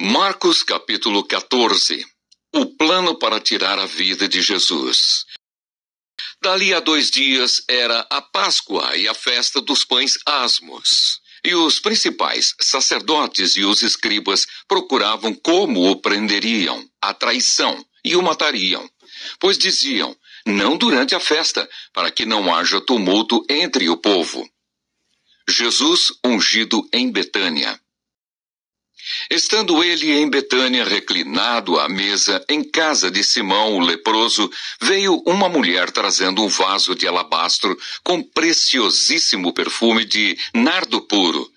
Marcos capítulo 14. O plano para tirar a vida de Jesus. Dali a 2 dias era a Páscoa e a festa dos pães asmos. E os principais sacerdotes e os escribas procuravam como o prenderiam, à traição, e o matariam. Pois diziam, não durante a festa, para que não haja tumulto entre o povo. Jesus ungido em Betânia. Estando ele em Betânia reclinado à mesa, em casa de Simão o leproso, veio uma mulher trazendo um vaso de alabastro com preciosíssimo perfume de nardo puro.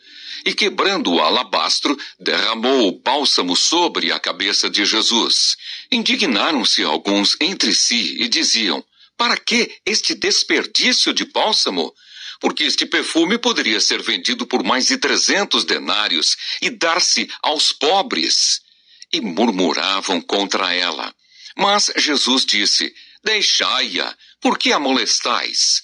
E quebrando o alabastro, derramou o bálsamo sobre a cabeça de Jesus. Indignaram-se alguns entre si e diziam, para que este desperdício de bálsamo? Porque este perfume poderia ser vendido por mais de 300 denários e dar-se aos pobres. E murmuravam contra ela. Mas Jesus disse, deixai-a, por que a molestais?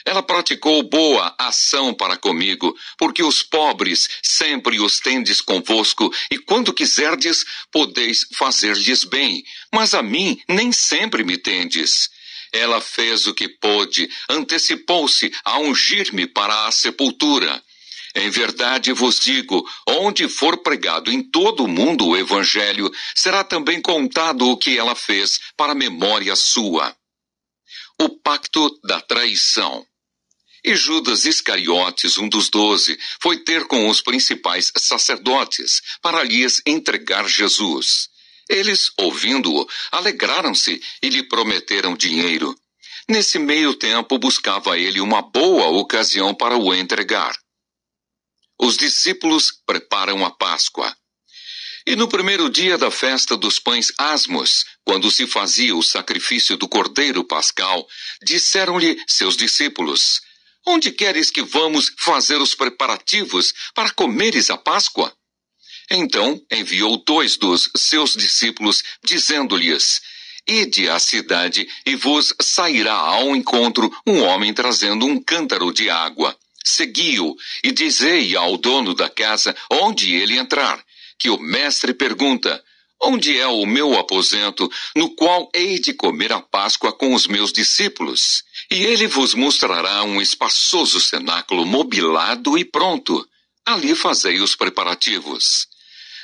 Ela praticou boa ação para comigo, porque os pobres sempre os tendes convosco, e quando quiserdes, podeis fazer-lhes bem, mas a mim nem sempre me tendes. Ela fez o que pôde, antecipou-se a ungir-me para a sepultura. Em verdade vos digo, onde for pregado em todo o mundo o evangelho, será também contado o que ela fez para memória sua. O pacto da traição. E Judas Iscariotes, um dos 12, foi ter com os principais sacerdotes para lhes entregar Jesus. Eles, ouvindo-o, alegraram-se e lhe prometeram dinheiro. Nesse meio tempo buscava ele uma boa ocasião para o entregar. Os discípulos preparam a Páscoa. E no primeiro dia da festa dos pães asmos, quando se fazia o sacrifício do cordeiro pascal, disseram-lhe seus discípulos, onde queres que vamos fazer os preparativos para comeres a Páscoa? Então enviou 2 dos seus discípulos, dizendo-lhes, ide à cidade e vos sairá ao encontro um homem trazendo um cântaro de água. Segui-o e dizei ao dono da casa onde ele entrar, que o mestre pergunta, onde é o meu aposento, no qual hei de comer a Páscoa com os meus discípulos? E ele vos mostrará um espaçoso cenáculo mobilado e pronto. Ali fazei os preparativos.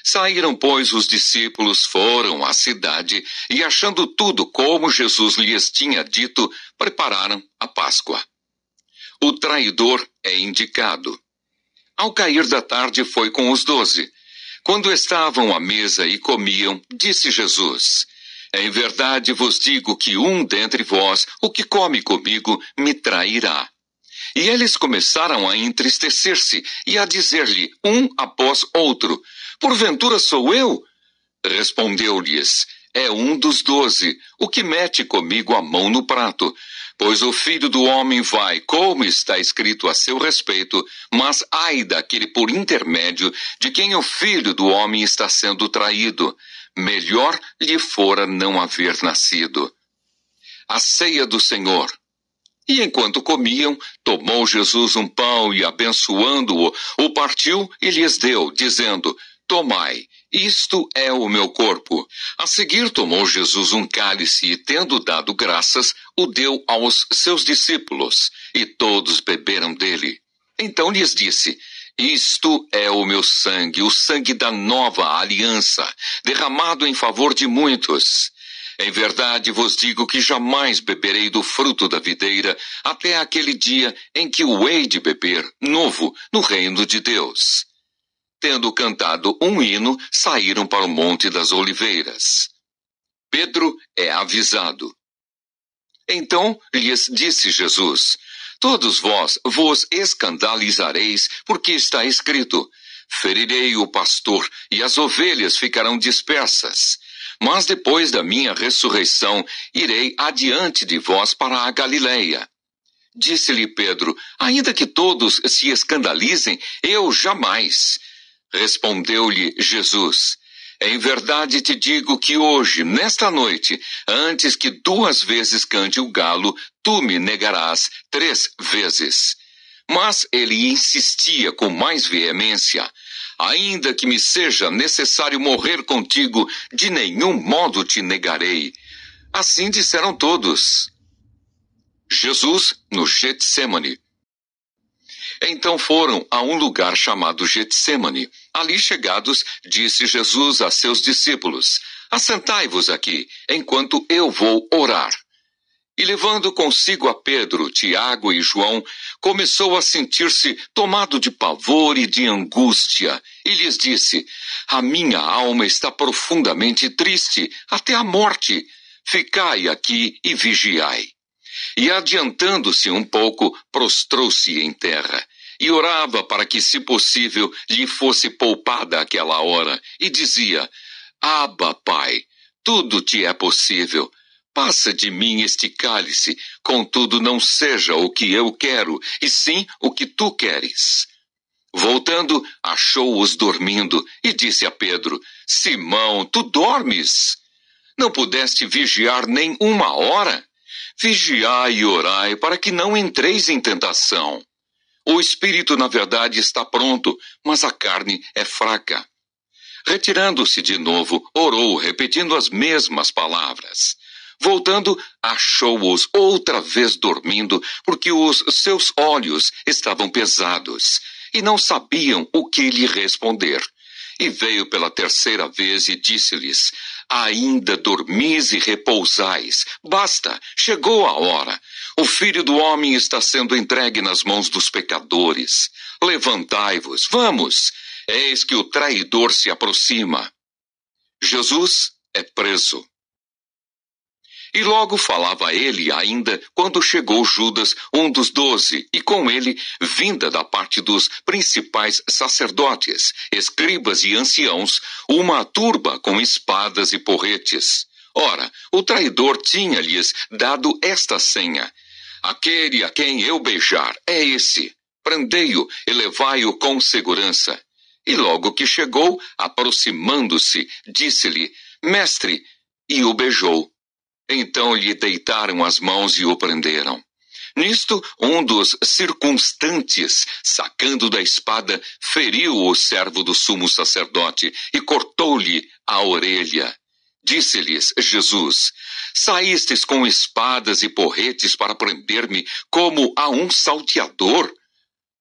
Saíram, pois, os discípulos, foram à cidade e, achando tudo como Jesus lhes tinha dito, prepararam a Páscoa. O traidor é indicado. Ao cair da tarde foi com os 12. Quando estavam à mesa e comiam, disse Jesus, em verdade vos digo que um dentre vós, o que come comigo, me trairá. E eles começaram a entristecer-se e a dizer-lhe, um após outro, porventura sou eu? Respondeu-lhes, é um dos 12, o que mete comigo a mão no prato. Pois o Filho do Homem vai, como está escrito a seu respeito, mas ai daquele por intermédio de quem o Filho do Homem está sendo traído. Melhor lhe fora não haver nascido. A ceia do Senhor. E enquanto comiam, tomou Jesus um pão e, abençoando-o, o partiu e lhes deu, dizendo, tomai, isto é o meu corpo. A seguir tomou Jesus um cálice e, tendo dado graças, o deu aos seus discípulos, e todos beberam dele. Então lhes disse, isto é o meu sangue, o sangue da nova aliança, derramado em favor de muitos. Em verdade vos digo que jamais beberei do fruto da videira, até aquele dia em que o hei de beber, novo, no reino de Deus. Tendo cantado um hino, saíram para o Monte das Oliveiras. Pedro é avisado. Então lhes disse Jesus, todos vós vos escandalizareis, porque está escrito, ferirei o pastor e as ovelhas ficarão dispersas. Mas depois da minha ressurreição, irei adiante de vós para a Galileia. Disse-lhe Pedro, ainda que todos se escandalizem, eu jamais. Respondeu-lhe Jesus, em verdade te digo que hoje, nesta noite, antes que 2 vezes cante o galo, tu me negarás 3 vezes. Mas ele insistia com mais veemência, Ainda que me seja necessário morrer contigo, de nenhum modo te negarei. Assim disseram todos. Jesus no Getsemane. Então foram a um lugar chamado Getsemane. Ali chegados, disse Jesus a seus discípulos: assentai-vos aqui, enquanto eu vou orar. E levando consigo a Pedro, Tiago e João, começou a sentir-se tomado de pavor e de angústia, e lhes disse: a minha alma está profundamente triste, até a morte. Ficai aqui e vigiai. E adiantando-se um pouco, prostrou-se em terra, e orava para que, se possível, lhe fosse poupada aquela hora, e dizia: Abba, Pai, tudo te é possível. Passa de mim este cálice, contudo não seja o que eu quero, e sim o que tu queres. Voltando, achou-os dormindo, e disse a Pedro: Simão, tu dormes? Não pudeste vigiar nem uma hora? Vigiai e orai, para que não entreis em tentação. O espírito, na verdade, está pronto, mas a carne é fraca. Retirando-se de novo, orou, repetindo as mesmas palavras. Voltando, achou-os outra vez dormindo, porque os seus olhos estavam pesados, e não sabiam o que lhe responder. E veio pela terceira vez e disse-lhes: ainda dormis e repousais. Basta, chegou a hora. O Filho do Homem está sendo entregue nas mãos dos pecadores. Levantai-vos, vamos. Eis que o traidor se aproxima. Jesus é preso. E logo falava ele ainda quando chegou Judas, um dos 12, e com ele, vinda da parte dos principais sacerdotes, escribas e anciãos, uma turba com espadas e porretes. Ora, o traidor tinha-lhes dado esta senha: aquele a quem eu beijar é esse. Prendei-o e levai-o com segurança. E logo que chegou, aproximando-se, disse-lhe: Mestre, e o beijou. Então lhe deitaram as mãos e o prenderam. Nisto, um dos circunstantes, sacando da espada, feriu o servo do sumo sacerdote e cortou-lhe a orelha. Disse-lhes Jesus: saístes com espadas e porretes para prender-me como a um salteador?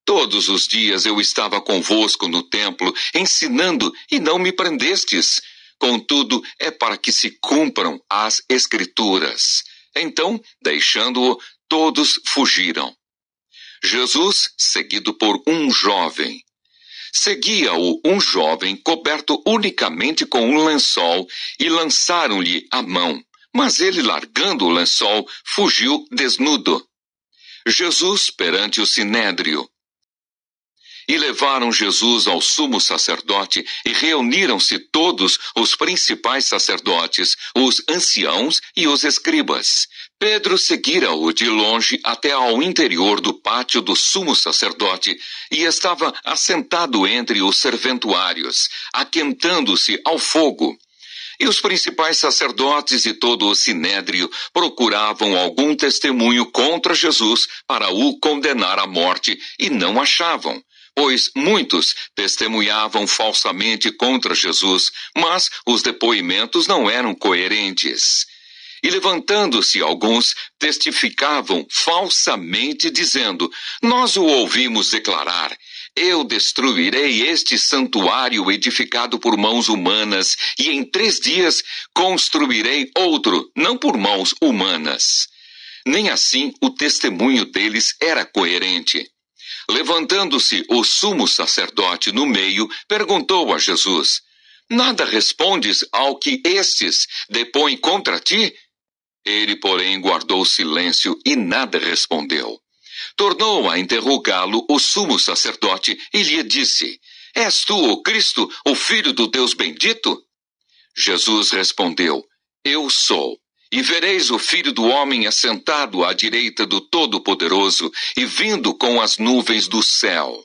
Todos os dias eu estava convosco no templo, ensinando, e não me prendestes. Contudo, é para que se cumpram as Escrituras. Então, deixando-o, todos fugiram. Jesus, seguido por um jovem. Seguia-o um jovem coberto unicamente com um lençol, e lançaram-lhe a mão. Mas ele, largando o lençol, fugiu desnudo. Jesus perante o sinédrio. E levaram Jesus ao sumo sacerdote, e reuniram-se todos os principais sacerdotes, os anciãos e os escribas. Pedro seguira-o de longe até ao interior do pátio do sumo sacerdote, e estava assentado entre os serventuários, aquentando-se ao fogo. E os principais sacerdotes e todo o sinédrio procuravam algum testemunho contra Jesus para o condenar à morte, e não achavam. Pois muitos testemunhavam falsamente contra Jesus, mas os depoimentos não eram coerentes. E levantando-se alguns, testificavam falsamente, dizendo: nós o ouvimos declarar: eu destruirei este santuário edificado por mãos humanas, e em 3 dias construirei outro, não por mãos humanas. Nem assim o testemunho deles era coerente. Levantando-se o sumo sacerdote no meio, perguntou a Jesus: nada respondes ao que estes depõem contra ti? Ele, porém, guardou silêncio e nada respondeu. Tornou a interrogá-lo o sumo sacerdote e lhe disse: és tu o Cristo, o Filho do Deus bendito? Jesus respondeu: eu sou. E vereis o Filho do Homem assentado à direita do Todo-Poderoso e vindo com as nuvens do céu.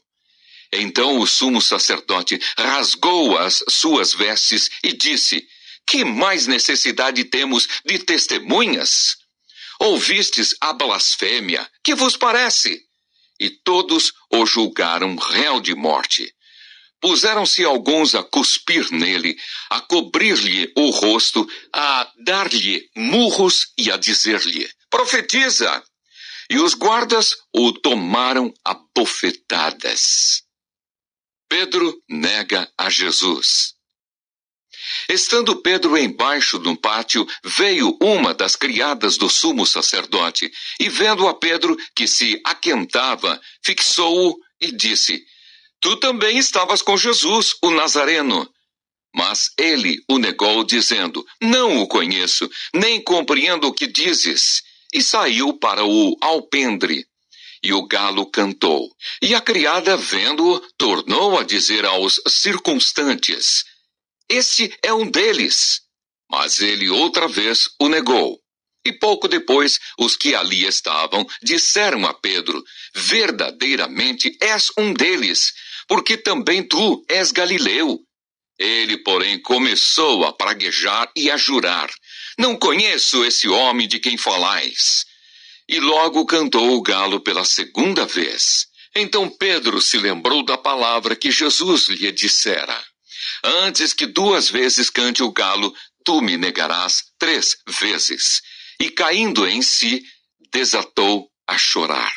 Então o sumo sacerdote rasgou as suas vestes e disse: que mais necessidade temos de testemunhas? Ouvistes a blasfêmia, que vos parece? E todos o julgaram réu de morte. Puseram-se alguns a cuspir nele, a cobrir-lhe o rosto, a dar-lhe murros e a dizer-lhe: profetiza! E os guardas o tomaram a bofetadas. Pedro nega a Jesus. Estando Pedro embaixo de um pátio, veio uma das criadas do sumo sacerdote, e vendo a Pedro, que se aquentava, fixou-o e disse: tu também estavas com Jesus, o Nazareno. Mas ele o negou, dizendo: não o conheço, nem compreendo o que dizes. E saiu para o alpendre. E o galo cantou. E a criada, vendo-o, tornou a dizer aos circunstantes: este é um deles. Mas ele outra vez o negou. E pouco depois, os que ali estavam disseram a Pedro: verdadeiramente és um deles, porque também tu és galileu. Ele, porém, começou a praguejar e a jurar: não conheço esse homem de quem falais. E logo cantou o galo pela segunda vez. Então Pedro se lembrou da palavra que Jesus lhe dissera: antes que 2 vezes cante o galo, tu me negarás 3 vezes. E caindo em si, desatou a chorar.